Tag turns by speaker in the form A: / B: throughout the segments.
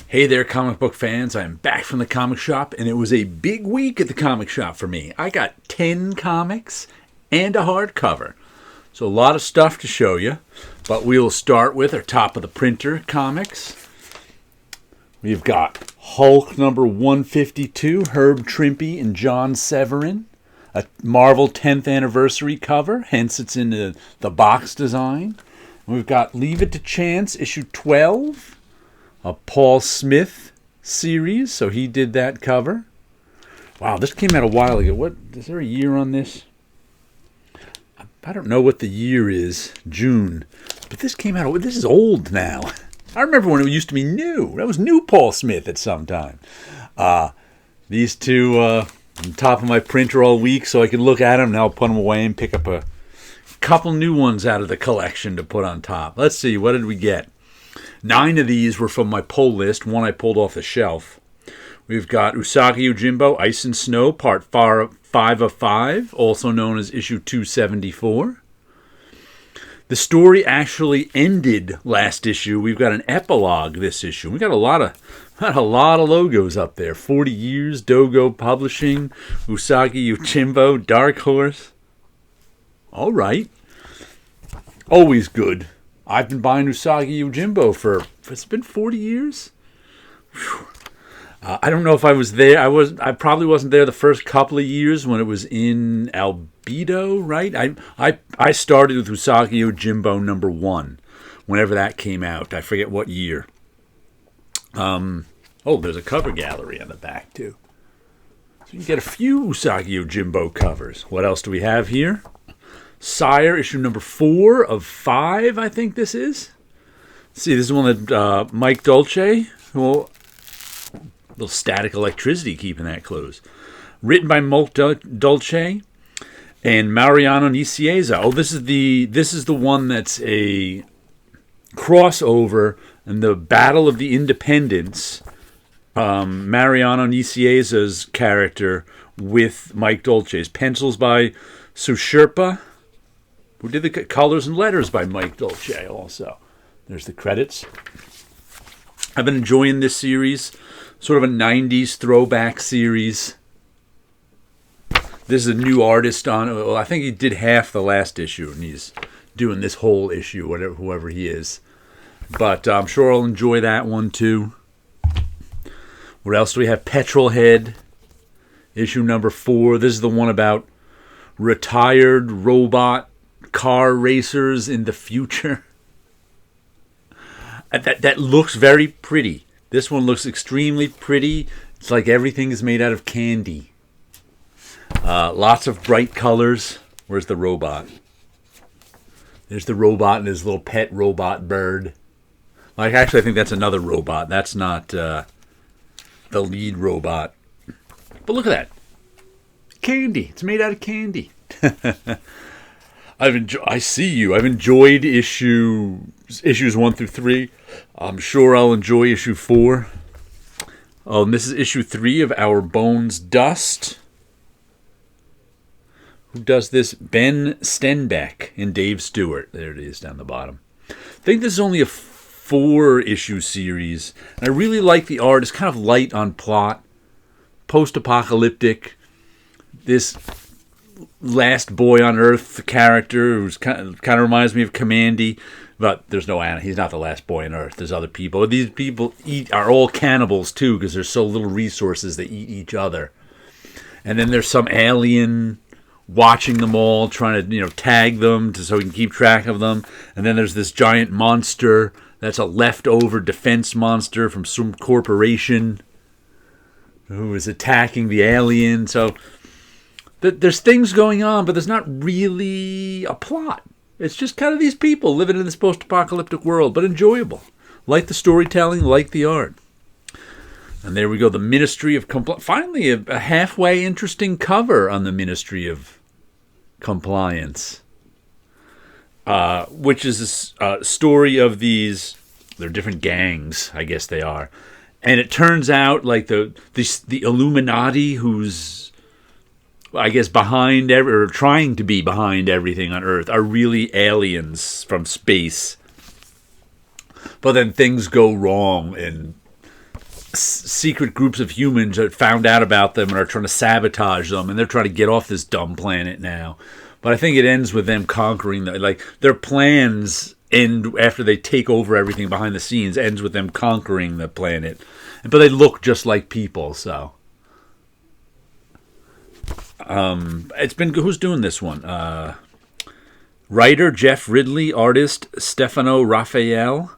A: Hey there, comic book fans. I'm back from the comic shop, and it was a big week at the comic shop for me. I got 10 comics and a hardcover. So a lot of stuff to show you, but we'll start with our top of the printer comics. We've got Hulk number 152, Herb Trimpe and John Severin. A Marvel 10th anniversary cover, hence it's in the box design. We've got Leave It to Chance, issue 12. A Paul Smith series, so he did that cover. Wow, this came out a while ago. What is there a year on this? I don't know what the year is. June, but this came out. This is old now. I remember when it used to be new. That was new Paul Smith at some time. These two on top of my printer all week, so I can look at them. Now I'll put them away and pick up a couple new ones out of the collection to put on top. Let's see, what did we get? 9 of these were from my pull list. One I pulled off the shelf. We've got Usagi U Jimbo, Ice and Snow, part 5 of 5, also known as issue 274. The story actually ended last issue. We've got an epilogue this issue. We got a lot of logos up there. 40 Years, Dogo Publishing, Usagi U Jimbo, Dark Horse. All right. Always good. I've been buying Usagi U Jimbo for it's been 40 years. I don't know if I was there. I probably wasn't there the first couple of years when it was in Albedo, right? I started with Usagi U Jimbo number 1, whenever that came out. I forget what year. There's a cover gallery on the back too. So you can get a few Usagi U Jimbo covers. What else do we have here? Sire, issue number 4 of 5, I think this is. Let's see, this is one that Mike Dolce, little static electricity keeping that closed. Written by Mike Dolce and Mariano Nicieza. Oh, this is the one that's a crossover in the Battle of the Independents. Mariano Nicieza's character with Mike Dolce's. Pencils by Susherpa. Who did the colors and letters by Mike Dolce also. There's the credits. I've been enjoying this series. Sort of a 90s throwback series. This is a new artist on. Well, I think he did half the last issue, and he's doing this whole issue, whoever he is. But I'm sure I'll enjoy that one too. What else do we have? Petrolhead, issue number 4. This is the one about retired robot car racers in the future. That looks very pretty. This one looks extremely pretty. It's like everything is made out of candy. Lots of bright colors. Where's the robot? There's the robot and his little pet robot bird. Actually, I think that's another robot. That's not the lead robot. But look at that. Candy. It's made out of candy. I see you. I've enjoyed issues 1 through 3. I'm sure I'll enjoy issue 4. Oh, and this is issue 3 of Our Bones Dust. Who does this? Ben Stenbeck and Dave Stewart. There it is down the bottom. I think this is only a 4-issue series. And I really like the art. It's kind of light on plot. Post-apocalyptic. This last boy on Earth character who's kind of reminds me of Commandy, but there's no Anna. He's not the last boy on Earth. There's other people. These people are all cannibals too because there's so little resources. They eat each other. And then there's some alien watching them all, trying to tag them so he can keep track of them. And then there's this giant monster that's a leftover defense monster from some corporation who is attacking the alien. So there's things going on, but there's not really a plot. It's just kind of these people living in this post-apocalyptic world, but enjoyable. Like the storytelling, like the art. And there we go, the Ministry of Compliance. Finally, a halfway interesting cover on the Ministry of Compliance, which is a story of these. They're different gangs, I guess they are. And it turns out like the Illuminati, who's I guess behind or trying to be behind everything on Earth, are really aliens from space. But then things go wrong and secret groups of humans that found out about them and are trying to sabotage them, and they're trying to get off this dumb planet now. But I think it ends with them conquering their plans end after they take over everything behind the scenes. Ends with them conquering the planet, but they look just like people. So it's been, who's doing this one? Writer Jeff Ridley, artist Stefano Raphael,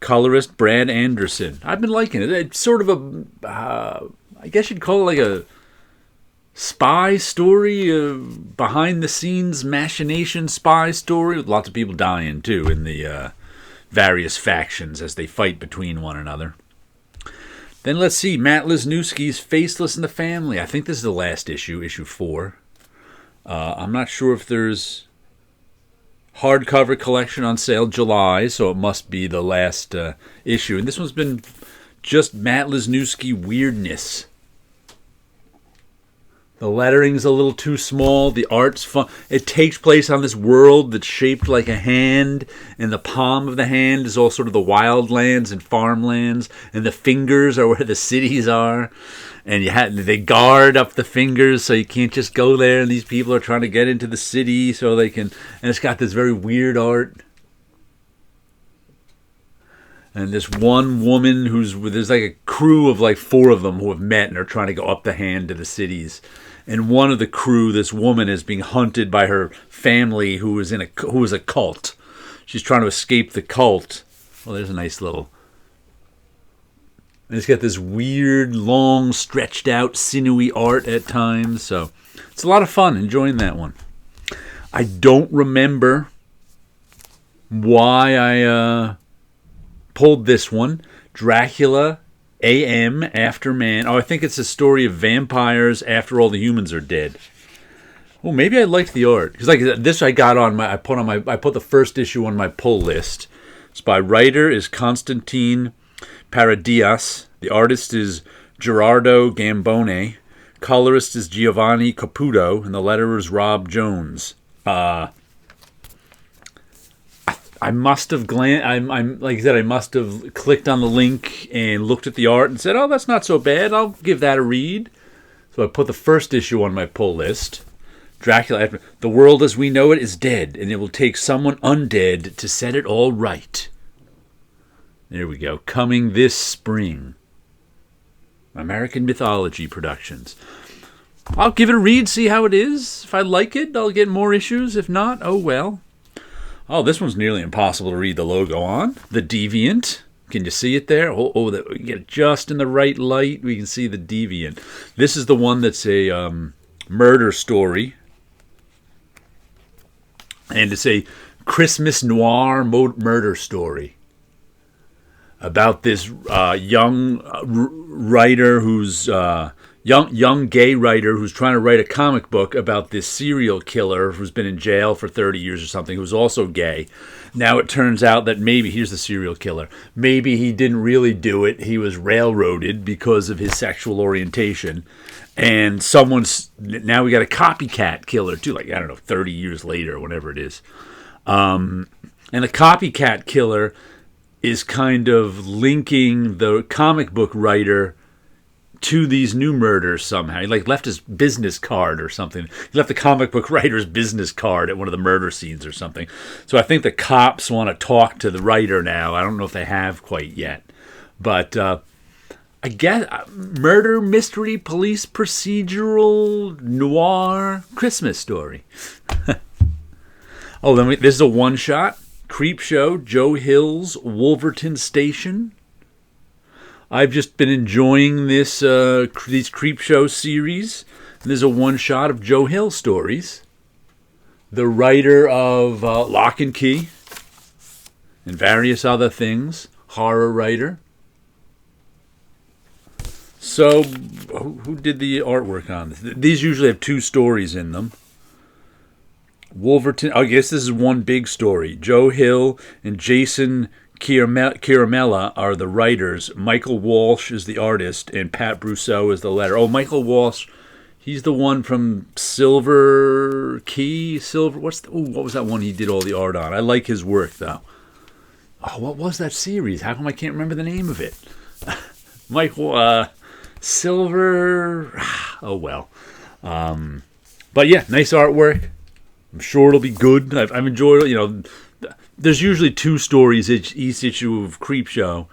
A: colorist Brad Anderson. I've been liking it. It's sort of I guess you'd call it like a spy story, behind the scenes machination spy story, with lots of people dying too in the various factions as they fight between one another. Then let's see, Matt Lesniewski's Faceless in the Family. I think this is the last issue, issue 4. I'm not sure if there's hardcover collection on sale July, so it must be the last issue. And this one's been just Matt Lesniewski weirdness. The lettering's a little too small. The art's fun. It takes place on this world that's shaped like a hand, and the palm of the hand is all sort of the wildlands and farmlands, and the fingers are where the cities are. And they guard up the fingers so you can't just go there, and these people are trying to get into the city so they can. And it's got this very weird art. And this one woman there's like a crew of like 4 of them who have met and are trying to go up the hand to the cities. And one of the crew, this woman, is being hunted by her family who is a cult. She's trying to escape the cult. Well, there's a nice little. And it's got this weird, long, stretched out, sinewy art at times. So it's a lot of fun enjoying that one. I don't remember why I pulled this one. Dracula, A.M. After Man. Oh, I think it's a story of vampires after all the humans are dead. Oh, maybe I liked the art. Because like this I got on I put the first issue on my pull list. It's by writer is Constantine Paradias. The artist is Gerardo Gambone. Colorist is Giovanni Caputo. And the letterer is Rob Jones. I must have I'm like I said, I must have clicked on the link and looked at the art and said, "Oh, that's not so bad. I'll give that a read." So I put the first issue on my pull list. Dracula, the world as we know it is dead, and it will take someone undead to set it all right. There we go. Coming this spring. American Mythology Productions. I'll give it a read, see how it is. If I like it, I'll get more issues. If not, oh well. Oh, this one's nearly impossible to read the logo on. The Deviant. Can you see it there? We get it just in the right light. We can see the Deviant. This is the one that's a murder story. And it's a Christmas noir murder story about this young writer who's young gay writer who's trying to write a comic book about this serial killer who's been in jail for 30 years or something, who's also gay. Now it turns out that maybe, here's the serial killer, maybe he didn't really do it. He was railroaded because of his sexual orientation. And now we got a copycat killer too, like, I don't know, 30 years later or whatever it is. And the copycat killer is kind of linking the comic book writer to these new murders somehow. He left his business card or something. He left the comic book writer's business card at one of the murder scenes or something. So I think the cops want to talk to the writer now. I don't know if they have quite yet. But I guess murder, mystery, police, procedural, noir, Christmas story. Oh, this is a one-shot. Creep Show, Joe Hill's Wolverton Station. I've just been enjoying these Creep Show series. There's a one-shot of Joe Hill stories. The writer of Lock and Key and various other things. Horror writer. So, who did the artwork on this? These usually have 2 stories in them. Wolverton, I guess this is one big story. Joe Hill and Jason Chiaramella are the writers. Michael Walsh is the artist, and Pat Brousseau is the letterer. Oh, Michael Walsh, he's the one from Silver Key. What was that one he did all the art on? I like his work, though. Oh, what was that series? How come I can't remember the name of it? Silver. Oh, well. But yeah, nice artwork. I'm sure it'll be good. I've enjoyed it. There's usually 2 stories each issue of Creepshow.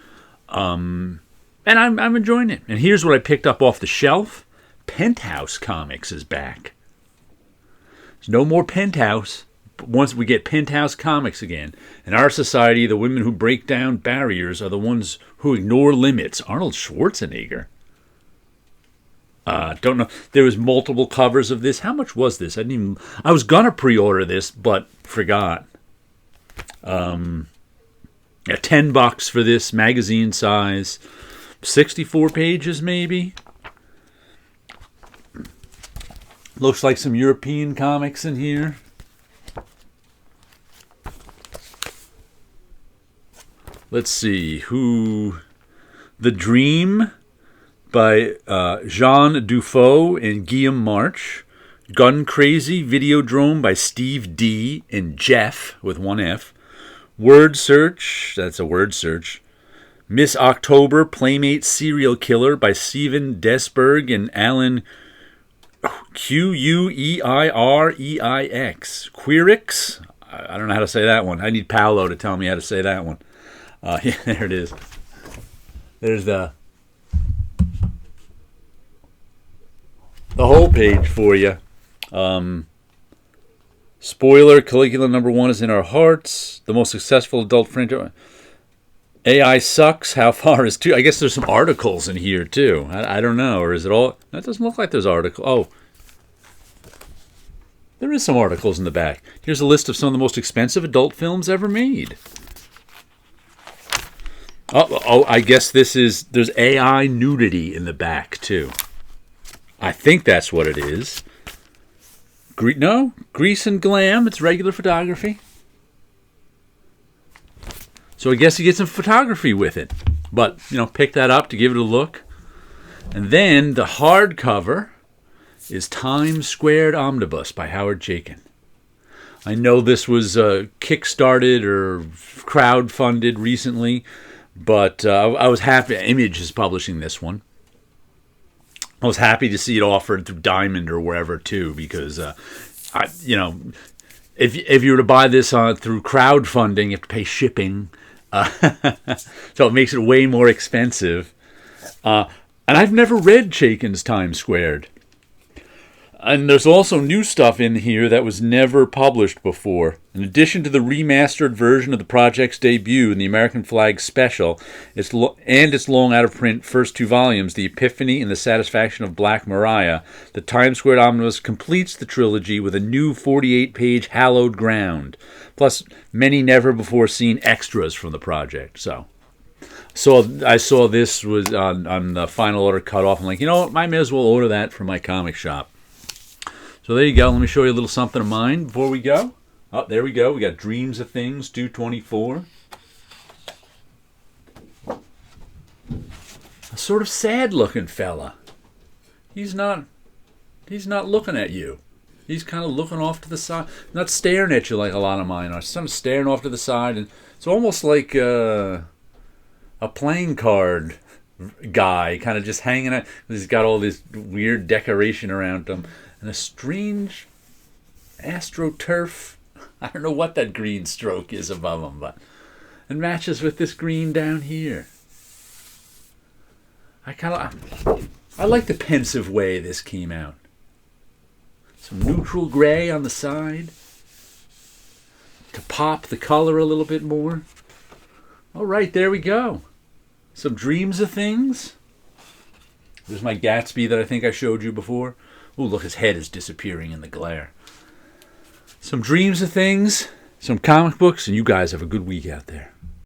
A: And I'm enjoying it. And here's what I picked up off the shelf. Penthouse Comics is back. There's no more Penthouse. Once we get Penthouse Comics again. In our society, the women who break down barriers are the ones who ignore limits. Arnold Schwarzenegger. Don't know. There was multiple covers of this. How much was this? I was gonna pre-order this, but forgot. $10 for this, magazine size, 64 pages maybe. Looks like some European comics in here. Let's see The Dream by Jean Dufault and Guillaume March. Gun Crazy Videodrome by Steve D. and Jeff with 1 F. Word Search, that's a word search. Miss October Playmate Serial Killer by Steven Desberg and Alan Queirix. Queirix? I don't know how to say that one. I need Paolo to tell me how to say that one. Yeah, there it is. There's the whole page for you. Spoiler, Caligula #1 is in our hearts. The most successful adult franchise. AI sucks. How far is 2? I guess there's some articles in here, too. I don't know. Or is it all? That doesn't look like there's articles. Oh. There is some articles in the back. Here's a list of some of the most expensive adult films ever made. Oh, I guess there's AI nudity in the back, too. I think that's what it is. No, Grease and Glam. It's regular photography. So I guess you get some photography with it. But, pick that up to give it a look. And then the hardcover is Times Squared Omnibus by Howard Chaykin. I know this was kickstarted or crowdfunded recently, but I was happy. Image is publishing this one. I was happy to see it offered through Diamond or wherever too, because if you were to buy this through crowdfunding, you have to pay shipping, so it makes it way more expensive. And I've never read Chaykin's Times Squared. And there's also new stuff in here that was never published before. In addition to the remastered version of the project's debut in the American Flag Special, its long out-of-print first 2 volumes, The Epiphany and the Satisfaction of Black Mariah, the Times Squared Omnibus completes the trilogy with a new 48-page Hallowed Ground, plus many never-before-seen extras from the project. So I saw this was on the final order cutoff. I'm like, I might as well order that from my comic shop. So there you go. Let me show you a little something of mine before we go. Oh, there we go. We got Dreams of Things, 224. A sort of sad-looking fella. He's not looking at you. He's kind of looking off to the side. Not staring at you like a lot of mine are. Some staring off to the side. And it's almost like a playing card guy kind of just hanging out. He's got all this weird decoration around him. And a strange astroturf. I don't know what that green stroke is above him, but it matches with this green down here. I like the pensive way this came out. Some neutral gray on the side to pop the color a little bit more. All right, there we go. Some Dreams of Things. There's my Gatsby that I think I showed you before. Oh, look, his head is disappearing in the glare. Some Dreams of Things, some comic books, and you guys have a good week out there.